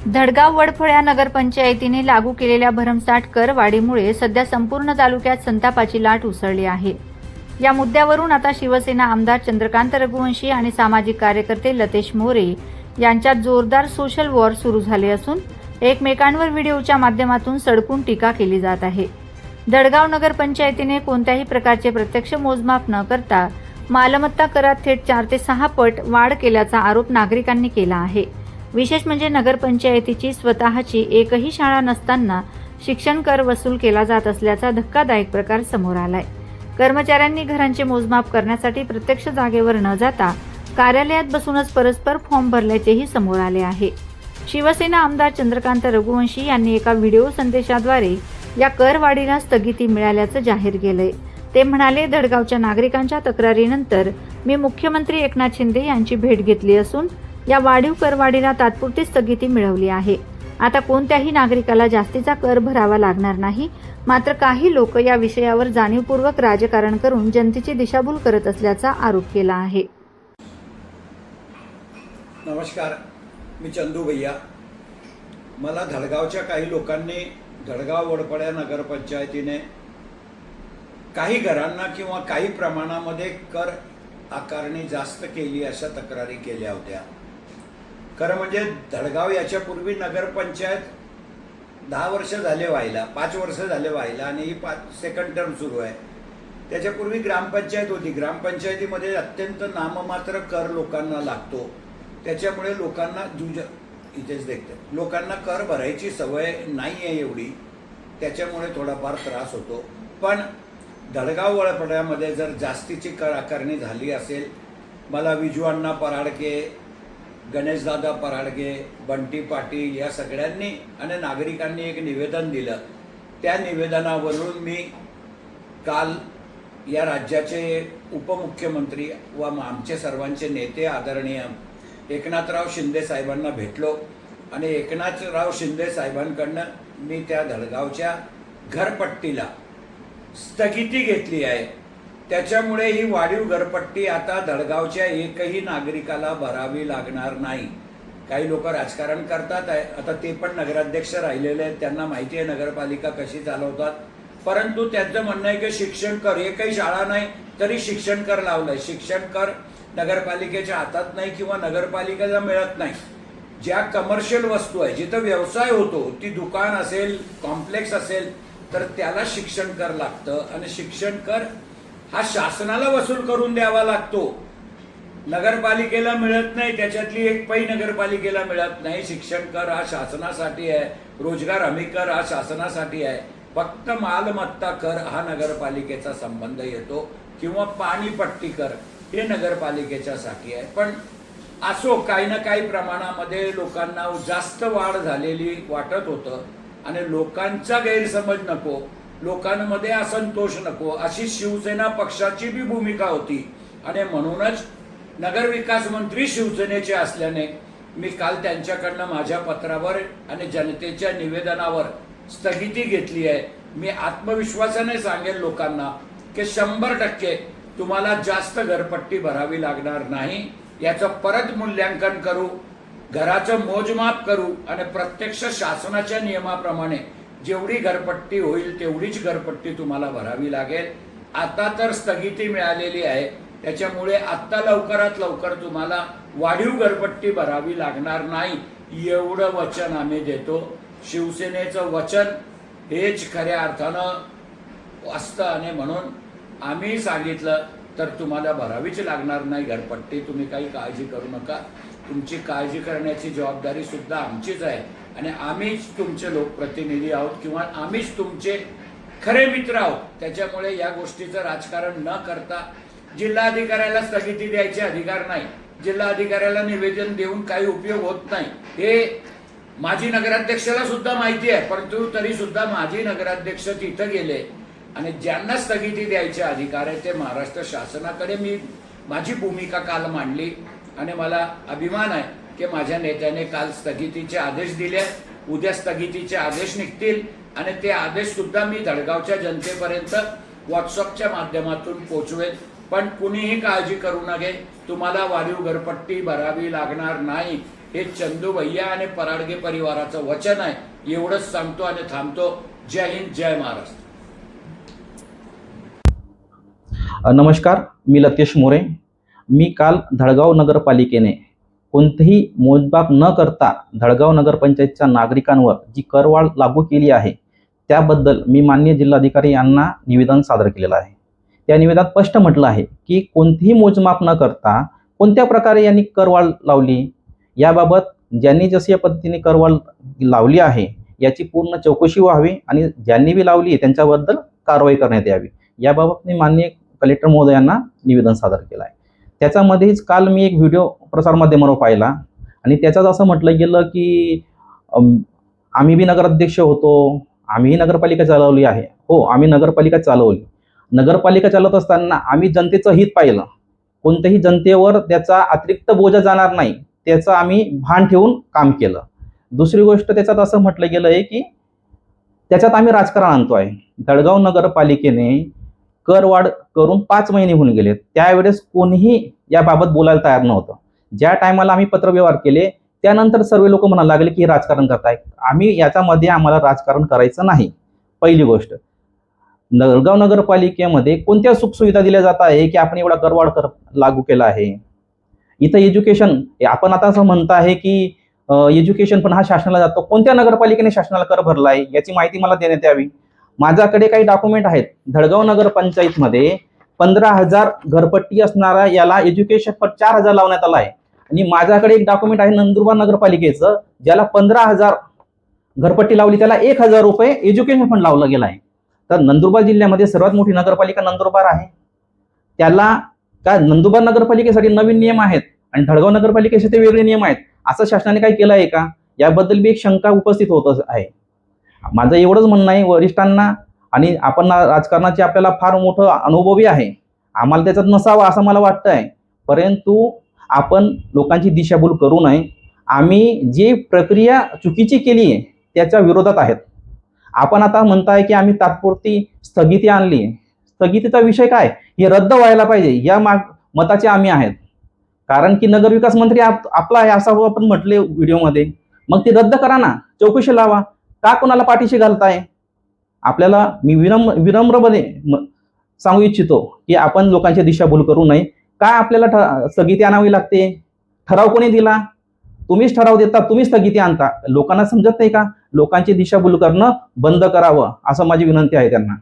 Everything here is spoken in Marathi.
धडगाव वडफळ्या नगरपंचायतीने लागू केलेल्या भरमसाठ करवाढीमुळे सध्या संपूर्ण तालुक्यात संतापाची लाट उसळली आहे। या मुद्द्यावरून आता शिवसेना आमदार चंद्रकांत रघुवंशी आणि सामाजिक कार्यकर्ते लतेश मोरे यांच्यात जोरदार सोशल वॉर सुरू झाले असून एकमेकांवर व्हिडिओच्या माध्यमातून सडकून टीका केली जात आहे। धडगाव नगरपंचायतीने कोणत्याही प्रकारचे प्रत्यक्ष मोजमाप न करता मालमत्ता करात थेट 4 ते 6 पट वाढ केल्याचा आरोप नागरिकांनी केला आहे। विशेष म्हणजे नगरपंचायतीची स्वतःची एकही शाळा नसताना शिक्षण कर वसूल केला जात असल्याचा धक्कादायक प्रकार समोर आलाय। कर्मचाऱ्यांनी घरांचे मोजमाप करण्यासाठी प्रत्यक्ष जागेवर न जाता कार्यालयात बसूनच परस्पर फॉर्म भरल्याचेही समोर आले आहे। शिवसेना आमदार चंद्रकांत रघुवंशी यांनी एका व्हिडिओ संदेशाद्वारे या करवाढीला स्थगिती मिळाल्याचं जाहीर केलंय। ते म्हणाले, धडगावच्या नागरिकांच्या तक्रारीनंतर मी मुख्यमंत्री एकनाथ शिंदे यांची भेट घेतली असून या वाढीव करवाढीला तात्पुरती स्थगिती मिळवली आहे। आता कोणत्याही नागरिकाला जास्तीचा कर भरावा लागणार नाही। मात्र काही लोक या विषयावर जाणीवपूर्वक राजकारण करून जनतेची दिशाभूल करत असल्याचा आरोप केला आहे। नमस्कार, मी चंदू भैया। मला धडगावच्या काही लोकांनी धडगाव वडफळ्या नगरपंचायतीने काही घरांना किंवा काही प्रमाणामध्ये कर आकारणी जास्त केली अशा तक्रारी केल्या होत्या। खरं म्हणजे धडगाव याच्यापूर्वी नगरपंचायत 10 वर्ष झाले व्हायला, 5 वर्ष झाले व्हायला आणि ही 2nd टर्म सुरू आहे। त्याच्यापूर्वी ग्रामपंचायत होती। ग्रामपंचायतीमध्ये अत्यंत नाममात्र कर लोकांना लागतो, त्याच्यामुळे लोकांना इथेच देखते लोकांना कर भरायची सवय नाही आहे एवढी, त्याच्यामुळे थोडाफार त्रास होतो। पण धडगाव वडफळ्यामध्ये जर जास्तीची कर आकारणी झाली असेल, मला विजू पराडके, गणेशदादा पराडके, बंटी पाटील या सगळ्यांनी आणि नागरिकांनी एक निवेदन दिलं। त्या निवेदनावरून मी काल या राज्याचे उपमुख्यमंत्री व आमचे सर्वांचे नेते आदरणीय एकनाथराव शिंदे साहेबांना भेटलो आणि एकनाथराव शिंदे साहेबांकडनं मी त्या धडगावच्या घरपट्टीला स्थगिती घेतली आहे। त्याच्यामुळे ही वाढीव घरपट्टी आता धडगावच्या एकही नागरिकाला भरावी लागणार नाही। काही लोक राजकारण करतात आहे, आता ते पण नगराध्यक्ष राहिलेले आहेत, त्यांना माहिती आहे नगरपालिका कशी चालवतात। परंतु त्यांचं म्हणणं आहे की शिक्षण कर, एकही शाळा नाही तरी शिक्षण कर लावलंय। शिक्षण कर नगरपालिकेच्या हातात नाही किंवा नगरपालिकेला मिळत नाही। ज्या कमर्शियल वस्तू आहे, जिथं व्यवसाय होतो, ती दुकान असेल, कॉम्प्लेक्स असेल, तर त्याला शिक्षण कर लागतं आणि शिक्षण कर हा शासनाला वसूल करून द्यावा लागतो। नगरपालिकेला मिळत नाही, त्याच्यातली एक पै नगरपालिकेला मिळत नाही। शिक्षण कर हा शासनासाठी आहे, रोजगार हमी कर हा शासनासाठी आहे। फक्त मालमत्ता कर हा नगरपालिकेचा संबंध येतो किंवा पाणीपट्टी कर हे नगरपालिकेच्यासाठी आहे। पण असो, काही ना काही प्रमाणामध्ये लोकांना जास्त वाढ झालेली वाटत होतं आणि लोकांचा गैरसमज नको, लोकांमध्ये असंतोष नको, अशी शिवसेना पक्षाची बी भूमिका होती। आणि म्हणूनच नगरविकास मंत्री शिवसेनेचे असल्याने मी काल त्यांच्याकडनं माझ्या पत्रावर आणि जनतेच्या निवेदनावर स्थगिती घेतली आहे। मी आत्मविश्वासाने सांगेल लोकांना की 100% तुम्हाला जास्त घरपट्टी भरावी लागणार नाही। याचं परत मूल्यांकन करू, घराचं मोजमाप करू आणि प्रत्यक्ष शासनाच्या नियमाप्रमाणे जेवढी घरपट्टी होईल तेवढीच घरपट्टी तुम्हाला भरावी लागेल। आता तर स्थगिती मिळालेली आहे, त्याच्यामुळे आता लवकरात लवकर तुम्हाला वाढीव घरपट्टी भरावी लागणार नाही, एवढं वचन आम्ही देतो। शिवसेनेचं वचन हेच खऱ्या अर्थानं असतं आणि म्हणून आम्ही सांगितलं तर तुम्हाला भरावीच लागणार नाही घरपट्टी। तुम्ही काही काळजी करू नका, तुमची काळजी करण्याची जबाबदारी सुद्धा आमचीच आहे आणि आम्हीच तुमचे लोकप्रतिनिधी आहोत किंवा आम्हीच तुमचे खरे मित्र आहोत। त्याच्यामुळे या गोष्टीचं राजकारण न करता जिल्हाधिकाऱ्याला स्थगिती द्यायचे अधिकार नाही, जिल्हाधिकाऱ्याला निवेदन देऊन काही उपयोग होत नाही, हे माजी नगराध्यक्षाला सुद्धा माहिती आहे। परंतु तरी सुद्धा माजी नगराध्यक्ष तिथं गेले आणि ज्यांना स्थगिती द्यायचे अधिकार आहे ते महाराष्ट्र शासनाकडे मी माझी भूमिका काल मांडली आणि मला अभिमान आहे की माझ्या नेत्याने काल स्थगितीचे आदेश दिले। उद्या स्थगितीचे आदेश निघतील आणि ते आदेश सुद्धा मी धडगावच्या जनतेपर्यंत व्हॉट्सअपच्या माध्यमातून पोहोचवेल। पण कुणीही काळजी करू नये, तुम्हाला वाढीव घरपट्टी भरावी लागणार नाही, हे चंदू भैया आणि पराडगे परिवाराचं वचन आहे. एवढंच सांगतो आणि थांबतो. जय हिंद, जय महाराष्ट्र. नमस्कार, मी लतेश मोरे. मी काल धडगाव नगरपालिकेने कोणतेही मोजमाप न करता धडगाव नगरपंचायतच्या नागरिकांवर जी करवाढ लागू केली आहे त्याबद्दल मी माननीय जिल्हाधिकारी यांना निवेदन सादर केलेलं आहे. त्या निवेदनात स्पष्ट म्हटलं आहे की कोणतेही मोजमाप न करता कोणत्या प्रकारे यांनी करवाढ लावली, याबाबत ज्यांनी जशी पद्धतीने करवाढ लावली आहे याची पूर्ण चौकशी व्हावी आणि ज्यांनी बी लावली त्यांच्याबद्दल कारवाई करण्यात यावी, याबाबत मी माननीय कलेक्टर महोदयांना निवेदन सादर केलं आहे. त्याच्यामध्येच काल मी एक व्हिडिओ प्रसारमाध्यमावर पाहिला आणि त्याच्यात असं म्हटलं गेलं की आम्ही बी नगराध्यक्ष होतो, आम्हीही नगरपालिका चालवली आहे. हो, आम्ही नगरपालिका चालवली. नगरपालिका चालवत असताना आम्ही जनतेचं हित पाहिलं. कोणत्याही जनतेवर त्याचा अतिरिक्त बोजा जाणार नाही त्याचं आम्ही भान ठेवून काम केलं. दुसरी गोष्ट त्याच्यात असं म्हटलं गेलं आहे की त्याच्यात आम्ही राजकारण आणतो आहे. धडगाव नगरपालिकेने करवाढ करून 5 महिने होऊन गेले. त्यावेळेस कोणीही याबाबत बोलायला तयार नव्हतं. ज्या टायमाला आम्ही पत्रव्यवहार केले त्यानंतर सर्व लोक म्हणायला लागले की राजकारण करताय. याच्यामध्ये आम्हाला राजकारण करायचं नाही. पहिली गोष्ट, धडगाव नगरपालिकेमध्ये कोणत्या सुखसुविधा दिल्या जात आहे की आपण एवढा करवाढ लागू केला आहे. इथं एज्युकेशन, आपण आता असं म्हणत आहे की एज्युकेशन पण हा शासनाला जातो. कोणत्या नगरपालिकेने शासनाला कर भरला आहे याची माहिती मला देण्यात यावी. माझ्याकडे काही डॉक्युमेंट आहेत. धडगाव नगरपंचायतमध्ये 15,000 घरपट्टी असणारा याला एज्युकेशन पण 4,000 लावण्यात आला आहे. आणि माझ्याकडे एक डॉक्युमेंट आहे नंदुरबार नगरपालिकेचं, ज्याला 15,000 घरपट्टी लावली त्याला 1,000 रुपये एज्युकेशन फंड लावला गेला आहे. तर नंदुरबार जिल्ह्यामध्ये सर्वात मोठी नगरपालिका नंदुरबार आहे. त्याला काय नंदुरबार नगरपालिकेसाठी नवीन नियम आहेत आणि धडगाव नगरपालिकेसाठी वेगळे नियम आहेत असं शासनाने काही केलं आहे का, याबद्दल बी एक शंका उपस्थित होत आहे. माझं एवढंच म्हणणं आहे वरिष्ठांना, आणि आपण राजकारणाचे आपल्याला फार मोठं अनुभवी आहे, आम्हाला त्याच्यात नसावं असं मला वाटतं आहे. परंतु आपण लोकांची दिशाभूल करू नये. आम्ही जी प्रक्रिया चुकीची केली आहे त्याच्या विरोधात आहेत. आपण आता म्हणताय की आम्ही तात्पुरती स्थगिती आणली. स्थगितीचा विषय काय, हे रद्द व्हायला पाहिजे या मताचे आम्ही आहेत. कारण की नगरविकास मंत्री आपला आहे असं आपण म्हटले व्हिडिओमध्ये. मग ती रद्द करा ना, चौकशी लावा. का कोणाला पाठीशी घालताय? आपल्याला मी विनम्रपणे सांगू इच्छितो की आपण लोकांची दिशाभूल करू नये. काय आपल्याला स्थगिती आणावी लागते? ठराव कोणी दिला? तुम्हीच ठराव देता, तुम्हीच स्थगिती आणता. लोकांना समजत नाही का? लोकांची दिशाभूल करणं बंद करावं असं माझी विनंती आहे त्यांना.